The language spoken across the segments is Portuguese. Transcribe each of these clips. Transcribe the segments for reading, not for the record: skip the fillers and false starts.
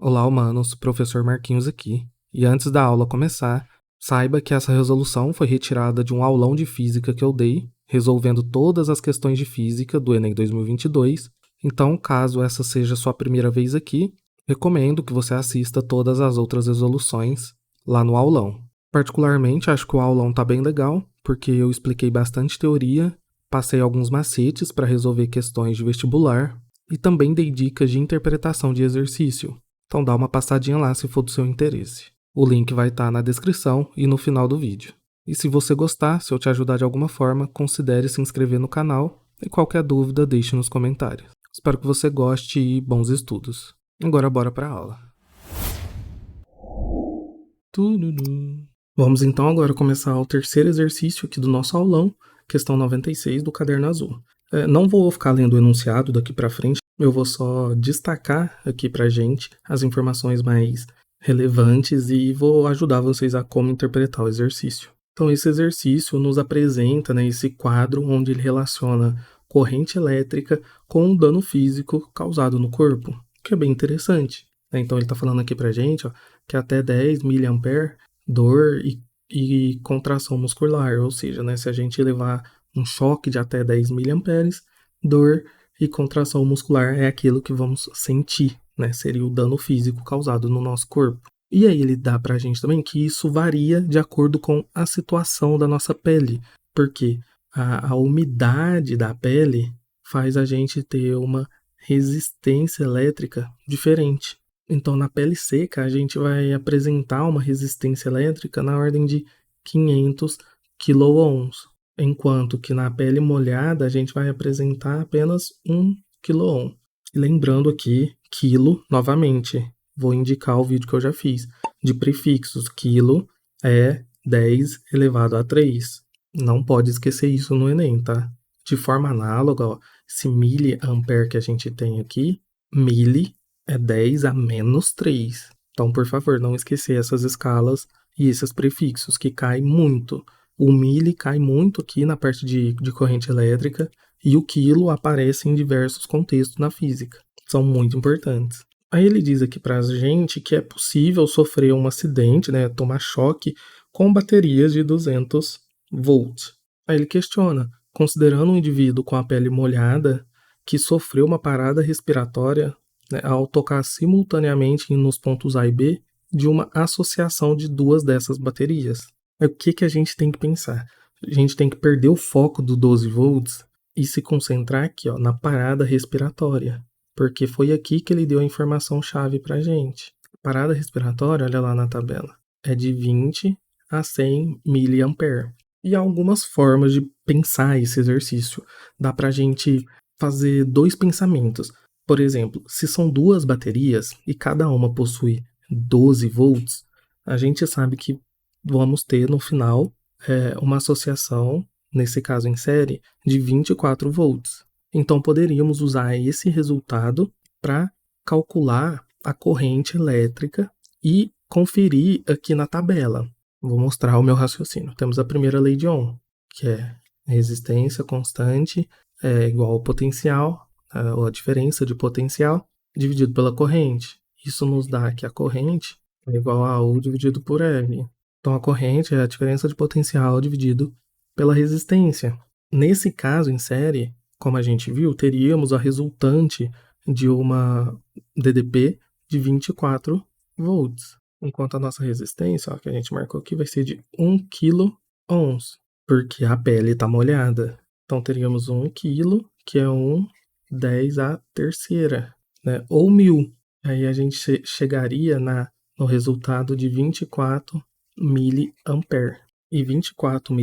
Olá, humanos, professor Marquinhos aqui. E antes da aula começar, saiba que essa resolução foi retirada de um aulão de física que eu dei, resolvendo todas as questões de física do Enem 2022. Então, caso essa seja sua primeira vez aqui, recomendo que você assista todas as outras resoluções lá no aulão. Particularmente, acho que o aulão tá bem legal, porque eu expliquei bastante teoria, passei alguns macetes para resolver questões de vestibular e também dei dicas de interpretação de exercício. Então dá uma passadinha lá se for do seu interesse. O link vai estar na descrição e no final do vídeo. E se você gostar, se eu te ajudar de alguma forma, considere se inscrever no canal e qualquer dúvida deixe nos comentários. Espero que você goste e bons estudos. Agora bora para a aula. Vamos então agora começar o terceiro exercício aqui do nosso aulão, questão 96 do caderno azul. Não vou ficar lendo o enunciado daqui para frente, eu vou só destacar aqui para gente as informações mais relevantes e vou ajudar vocês a como interpretar o exercício. Então esse exercício nos apresenta esse quadro onde ele relaciona corrente elétrica com um dano físico causado no corpo, que é bem interessante. Então ele está falando aqui para gente que até 10 mA dor e contração muscular, ou seja, se a gente levar um choque de até 10 mA, dor e contração muscular é aquilo que vamos sentir, seria o dano físico causado no nosso corpo. E aí ele dá pra gente também que isso varia de acordo com a situação da nossa pele, porque a umidade da pele faz a gente ter uma resistência elétrica diferente. Então, na pele seca, a gente vai apresentar uma resistência elétrica na ordem de 500 kΩ, enquanto que na pele molhada a gente vai apresentar apenas 1 kΩ. E lembrando aqui, quilo, novamente, vou indicar o vídeo que eu já fiz, de prefixos. Quilo é 10 elevado a 3. Não pode esquecer isso no Enem, tá? De forma análoga, esse miliampere que a gente tem aqui, mili é 10 a menos 3. Então, por favor, não esquecer essas escalas e esses prefixos, que caem muito. O mili cai muito aqui na parte de corrente elétrica e o quilo aparece em diversos contextos na física. São muito importantes. Aí ele diz aqui pra gente que é possível sofrer um acidente, tomar choque com baterias de 200 volts. Aí ele questiona, considerando um indivíduo com a pele molhada que sofreu uma parada respiratória ao tocar simultaneamente nos pontos A e B de uma associação de duas dessas baterias. O que a gente tem que pensar? A gente tem que perder o foco do 12 volts e se concentrar aqui na parada respiratória, porque foi aqui que ele deu a informação-chave para a gente. A parada respiratória, olha lá na tabela, é de 20 a 100 mA. E há algumas formas de pensar esse exercício. Dá para a gente fazer dois pensamentos. Por exemplo, se são duas baterias e cada uma possui 12 volts, a gente sabe que vamos ter no final uma associação, nesse caso em série, de 24 volts. Então poderíamos usar esse resultado para calcular a corrente elétrica e conferir aqui na tabela. Vou mostrar o meu raciocínio. Temos a primeira lei de Ohm, que é resistência constante é igual ao potencial, ou a diferença de potencial, dividido pela corrente. Isso nos dá que a corrente é igual a U dividido por R. Então, a corrente é a diferença de potencial dividido pela resistência. Nesse caso, em série, como a gente viu, teríamos a resultante de uma DDP de 24 volts. Enquanto a nossa resistência, que a gente marcou aqui, vai ser de 1 kΩ, porque a pele está molhada. Então, teríamos 1 kg, que é 10 a terceira, ou 1000. Aí a gente chegaria no resultado de 24 mA. E 24 mA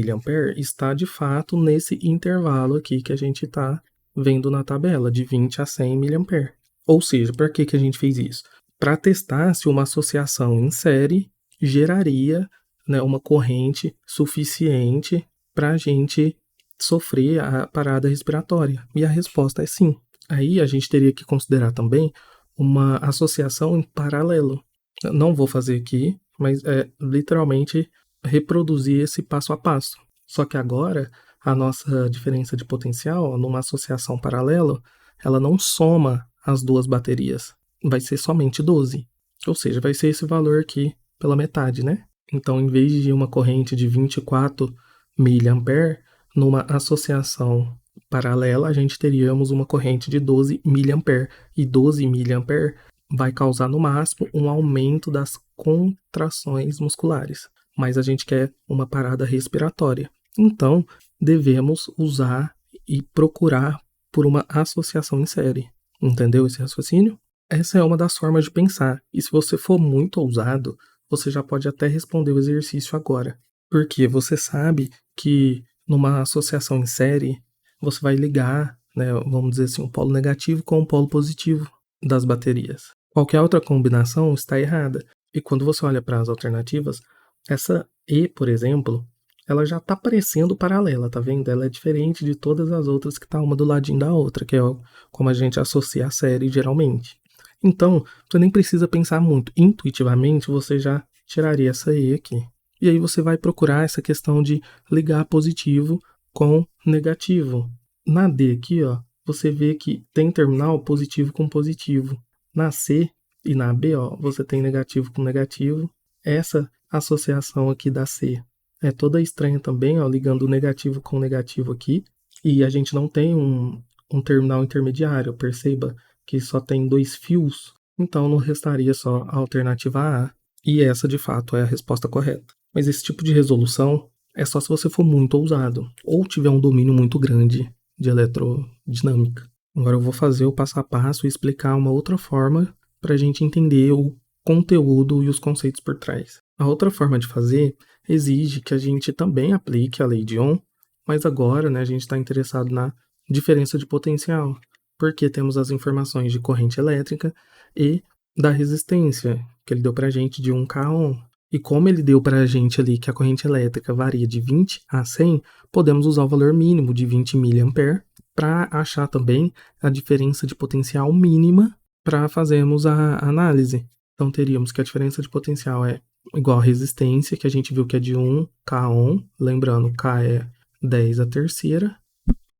está, de fato, nesse intervalo aqui que a gente está vendo na tabela, de 20 a 100 mA. Ou seja, para que a gente fez isso? Para testar se uma associação em série geraria uma corrente suficiente para a gente sofrer a parada respiratória. E a resposta é sim. Aí a gente teria que considerar também uma associação em paralelo. Eu não vou fazer aqui, mas é literalmente reproduzir esse passo a passo. Só que agora a nossa diferença de potencial, numa associação paralela, ela não soma as duas baterias. Vai ser somente 12. Ou seja, vai ser esse valor aqui pela metade, né? Então, em vez de uma corrente de 24 mA, numa associação paralela, a gente teríamos uma corrente de 12 mA. E 12 mA vai causar, no máximo, um aumento das contrações musculares. Mas a gente quer uma parada respiratória. Então, devemos usar e procurar por uma associação em série. Entendeu esse raciocínio? Essa é uma das formas de pensar. E se você for muito ousado, você já pode até responder o exercício agora. Porque você sabe que numa associação em série, você vai ligar, né, vamos dizer assim, um polo negativo com um polo positivo das baterias. Qualquer outra combinação está errada. E quando você olha para as alternativas, essa E, por exemplo, ela já está parecendo paralela, tá vendo? Ela é diferente de todas as outras que está uma do ladinho da outra, que é como a gente associa a série geralmente. Então, você nem precisa pensar muito. Intuitivamente, você já tiraria essa E aqui. E aí você vai procurar essa questão de ligar positivo com negativo. Na D aqui, ó, você vê que tem terminal positivo com positivo. Na C e na B, ó, você tem negativo com negativo. Essa associação aqui da C é toda estranha também, ó, ligando o negativo com o negativo aqui. E a gente não tem um terminal intermediário, perceba que só tem 2 fios, então não restaria só a alternativa A, e essa de fato é a resposta correta. Mas esse tipo de resolução é só se você for muito ousado, ou tiver um domínio muito grande de eletrodinâmica. Agora eu vou fazer o passo a passo e explicar uma outra forma para a gente entender o conteúdo e os conceitos por trás. A outra forma de fazer exige que a gente também aplique a lei de Ohm, mas agora, né, a gente está interessado na diferença de potencial, porque temos as informações de corrente elétrica e da resistência, que ele deu para a gente de 1K ohm. E como ele deu para a gente ali que a corrente elétrica varia de 20 a 100, podemos usar o valor mínimo de 20 mA para achar também a diferença de potencial mínima para fazermos a análise. Então teríamos que a diferença de potencial é igual a resistência, que a gente viu que é de 1K ohm, lembrando, K é 10 a terceira,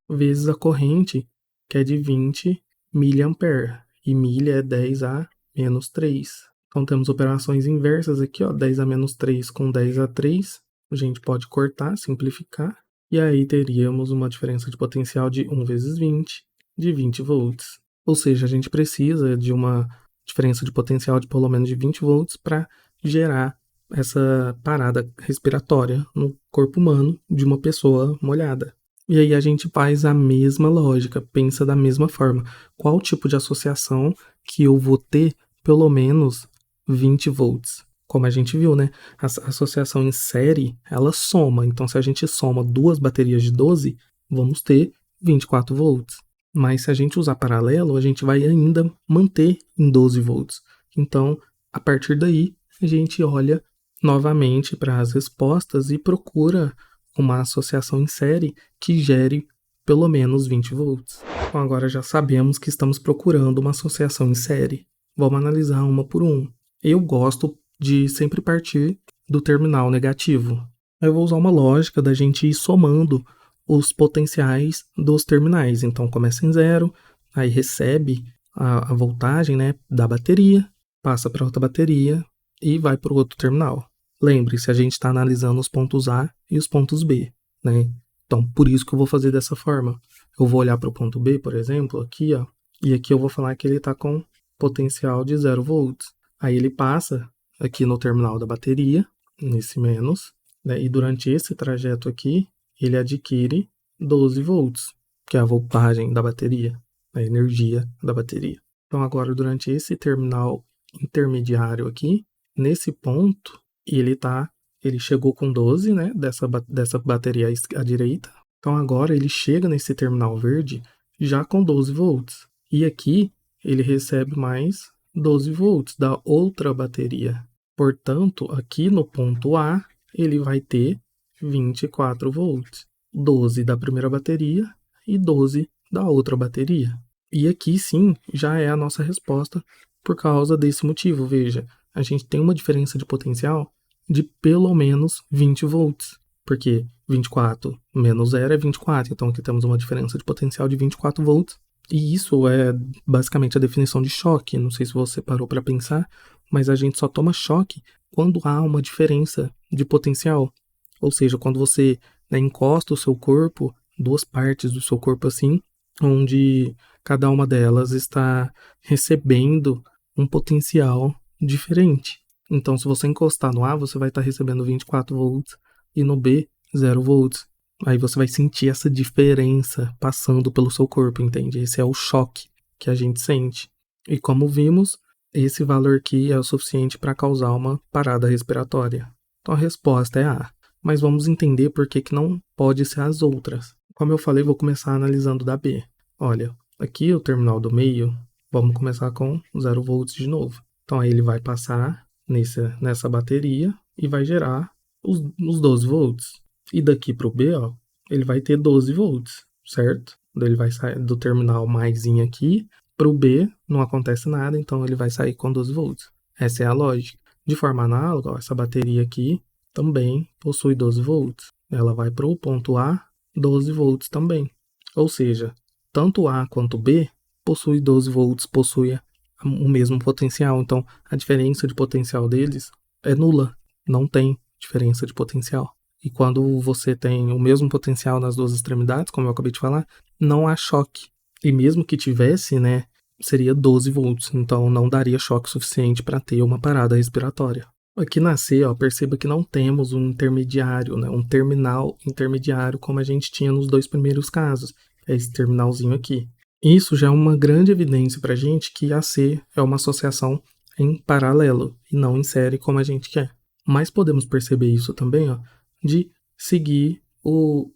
vezes a corrente, que é de 20 mA, e milha é 10 a menos 3. Então temos operações inversas aqui, ó, 10 a menos 3 com 10 a 3. A gente pode cortar, simplificar, e aí teríamos uma diferença de potencial de 1 vezes 20, de 20 volts. Ou seja, a gente precisa de uma diferença de potencial de pelo menos de 20 volts para gerar essa parada respiratória no corpo humano de uma pessoa molhada. E aí a gente faz a mesma lógica, pensa da mesma forma. Qual tipo de associação que eu vou ter pelo menos 20 volts? Como a gente viu, né? A associação em série, ela soma. Então, se a gente soma duas baterias de 12, vamos ter 24 volts. Mas se a gente usar paralelo, a gente vai ainda manter em 12 volts. Então, a partir daí, a gente olha novamente para as respostas e procura uma associação em série que gere pelo menos 20 volts. Então agora já sabemos que estamos procurando uma associação em série. Vamos analisar uma por uma. Eu gosto de sempre partir do terminal negativo. Eu vou usar uma lógica da gente ir somando os potenciais dos terminais. Então começa em 0, aí recebe a voltagem, né, da bateria, passa para outra bateria e vai para o outro terminal. Lembre-se, a gente está analisando os pontos A e os pontos B, né? Então, por isso que eu vou fazer dessa forma. Eu vou olhar para o ponto B, por exemplo, aqui, ó, e aqui eu vou falar que ele está com potencial de 0 volts. Aí ele passa aqui no terminal da bateria, nesse menos, né? E durante esse trajeto aqui, ele adquire 12 volts, que é a voltagem da bateria, a energia da bateria. Então, agora, durante esse terminal intermediário aqui, nesse ponto, ele chegou com 12, né, dessa bateria à direita. Então agora ele chega nesse terminal verde já com 12 volts. E aqui ele recebe mais 12 volts da outra bateria. Portanto, aqui no ponto A, ele vai ter 24 volts. 12 da primeira bateria e 12 da outra bateria. E aqui sim já é a nossa resposta por causa desse motivo. Veja, a gente tem uma diferença de potencial de pelo menos 20 volts, porque 24 menos 0 é 24, então aqui temos uma diferença de potencial de 24 volts, e isso é basicamente a definição de choque. Não sei se você parou para pensar, mas a gente só toma choque quando há uma diferença de potencial. Ou seja, quando você, né, encosta o seu corpo, duas partes do seu corpo assim, onde cada uma delas está recebendo um potencial diferente. Então, se você encostar no A, você vai estar recebendo 24 volts e no B, 0 volts. Aí você vai sentir essa diferença passando pelo seu corpo, entende? Esse é o choque que a gente sente. E como vimos, esse valor aqui é o suficiente para causar uma parada respiratória. Então a resposta é A. Mas vamos entender por que não pode ser as outras. Como eu falei, vou começar analisando da B. Olha, aqui o terminal do meio, vamos começar com 0 volts de novo. Então aí ele vai passar nessa bateria e vai gerar os 12 volts. E daqui para o B, ó, ele vai ter 12 volts, certo? Ele vai sair do terminal maisinho aqui para o B, não acontece nada, então ele vai sair com 12 volts. Essa é a lógica. De forma análoga, ó, essa bateria aqui também possui 12 volts. Ela vai para o ponto A, 12 volts também. Ou seja, tanto A quanto B possui 12 volts, possui o mesmo potencial. Então, a diferença de potencial deles é nula. Não tem diferença de potencial. E quando você tem o mesmo potencial nas duas extremidades, como eu acabei de falar, não há choque. E mesmo que tivesse, né, seria 12 volts. Então, não daria choque suficiente para ter uma parada respiratória. Aqui na C, ó, perceba que não temos um intermediário, né, um terminal intermediário como a gente tinha nos dois primeiros casos. É esse terminalzinho aqui. Isso já é uma grande evidência para a gente que a C é uma associação em paralelo e não em série como a gente quer. Mas podemos perceber isso também, ó, de seguir o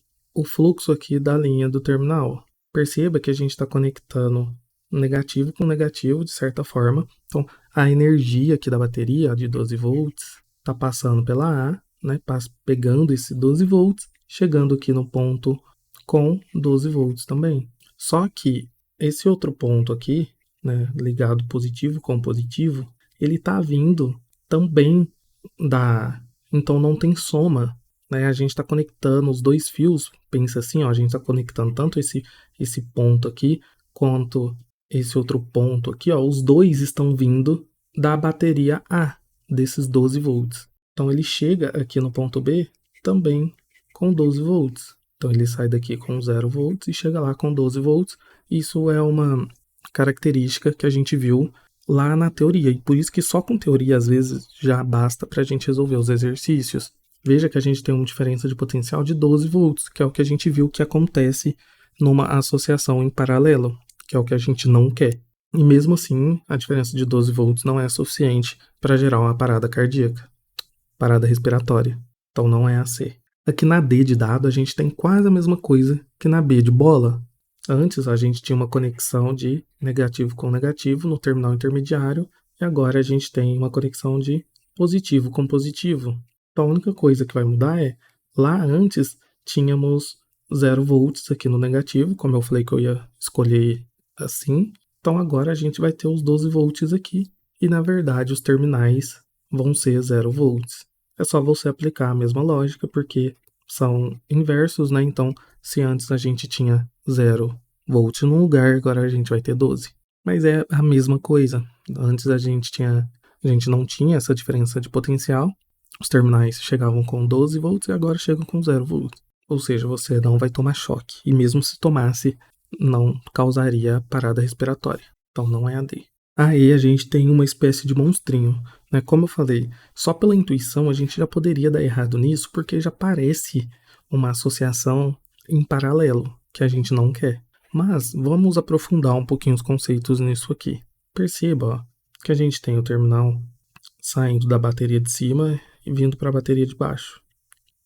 fluxo aqui da linha do terminal. Perceba que a gente está conectando negativo com negativo, de certa forma. Então, a energia aqui da bateria, de 12 volts, está passando pela A, né, pegando esse 12 volts, chegando aqui no ponto com 12 volts também. Só que esse outro ponto aqui, né, ligado positivo com positivo, ele está vindo também da... Então não tem soma, né? A gente está conectando os dois fios, pensa assim, ó, a gente está conectando tanto esse ponto aqui quanto esse outro ponto aqui, ó, os dois estão vindo da bateria A, desses 12 volts. Então ele chega aqui no ponto B também com 12 volts. Então ele sai daqui com 0 volts e chega lá com 12 volts. Isso é uma característica que a gente viu lá na teoria. E por isso que só com teoria, às vezes, já basta para a gente resolver os exercícios. Veja que a gente tem uma diferença de potencial de 12 volts, que é o que a gente viu que acontece numa associação em paralelo, que é o que a gente não quer. E mesmo assim, a diferença de 12 volts não é suficiente para gerar uma parada cardíaca, parada respiratória. Então não é a C. Aqui na D de dado, a gente tem quase a mesma coisa que na B de bola. Antes a gente tinha uma conexão de negativo com negativo no terminal intermediário e agora a gente tem uma conexão de positivo com positivo. Então a única coisa que vai mudar é, lá antes tínhamos 0 volts aqui no negativo, como eu falei que eu ia escolher assim. Então agora a gente vai ter os 12 volts aqui e na verdade os terminais vão ser 0 volts. É só você aplicar a mesma lógica porque são inversos, né? Então se antes a gente tinha 0 volts num lugar, agora a gente vai ter 12. Mas é a mesma coisa. Antes a gente não tinha essa diferença de potencial. Os terminais chegavam com 12 volts e agora chegam com 0 volts. Ou seja, você não vai tomar choque. E mesmo se tomasse, não causaria parada respiratória. Então não é a D. Aí a gente tem uma espécie de monstrinho, né? Como eu falei, só pela intuição a gente já poderia dar errado nisso, porque já parece uma associação em paralelo, que a gente não quer. Mas vamos aprofundar um pouquinho os conceitos nisso aqui. Perceba, ó, que a gente tem o terminal saindo da bateria de cima e vindo para a bateria de baixo.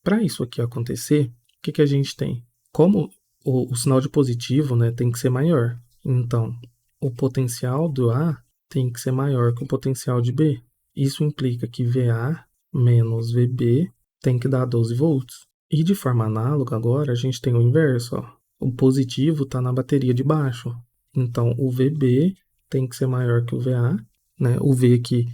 Para isso aqui acontecer, o que a gente tem? Como o sinal de positivo, né, tem que ser maior. Então, o potencial do A tem que ser maior que o potencial de B. Isso implica que VA menos VB tem que dar 12 volts. E de forma análoga agora, a gente tem o inverso. Ó. O positivo está na bateria de baixo. Então, o VB tem que ser maior que o VA. Né? O V aqui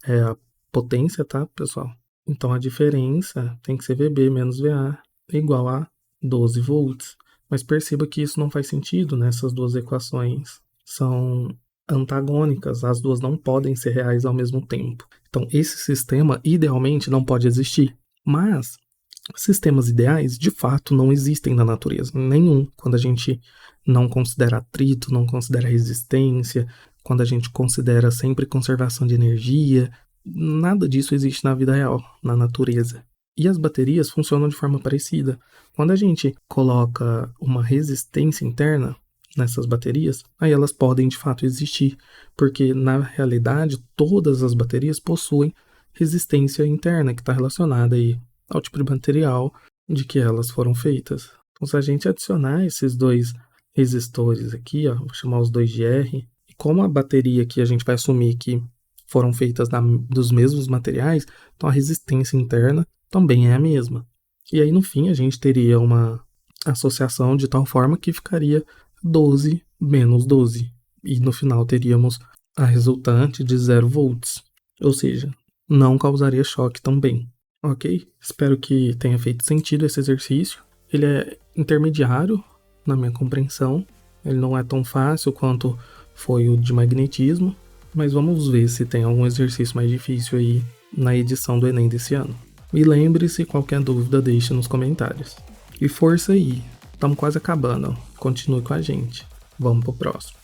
é a potência, tá, pessoal? Então, a diferença tem que ser VB menos VA igual a 12 volts. Mas perceba que isso não faz sentido, né? Essas duas equações são antagônicas, as duas não podem ser reais ao mesmo tempo. Então, esse sistema, idealmente, não pode existir. Mas sistemas ideais, de fato, não existem na natureza. Nenhum. Quando a gente não considera atrito, não considera resistência, quando a gente considera sempre conservação de energia, nada disso existe na vida real, na natureza. E as baterias funcionam de forma parecida. Quando a gente coloca uma resistência interna nessas baterias, aí elas podem de fato existir, porque na realidade todas as baterias possuem resistência interna que está relacionada aí ao tipo de material de que elas foram feitas. Então, se a gente adicionar esses dois resistores aqui, ó, vou chamar os dois de R, e como a bateria aqui a gente vai assumir que foram feitas dos mesmos materiais, então a resistência interna também é a mesma. E aí, no fim, a gente teria uma associação de tal forma que ficaria 12 menos 12. E no final teríamos a resultante de 0 volts. Ou seja, não causaria choque também. Ok? Espero que tenha feito sentido esse exercício. Ele é intermediário na minha compreensão. Ele não é tão fácil quanto foi o de magnetismo. Mas vamos ver se tem algum exercício mais difícil aí na edição do Enem desse ano. E lembre-se, qualquer dúvida deixe nos comentários. E força aí, estamos quase acabando, continue com a gente. Vamos pro próximo.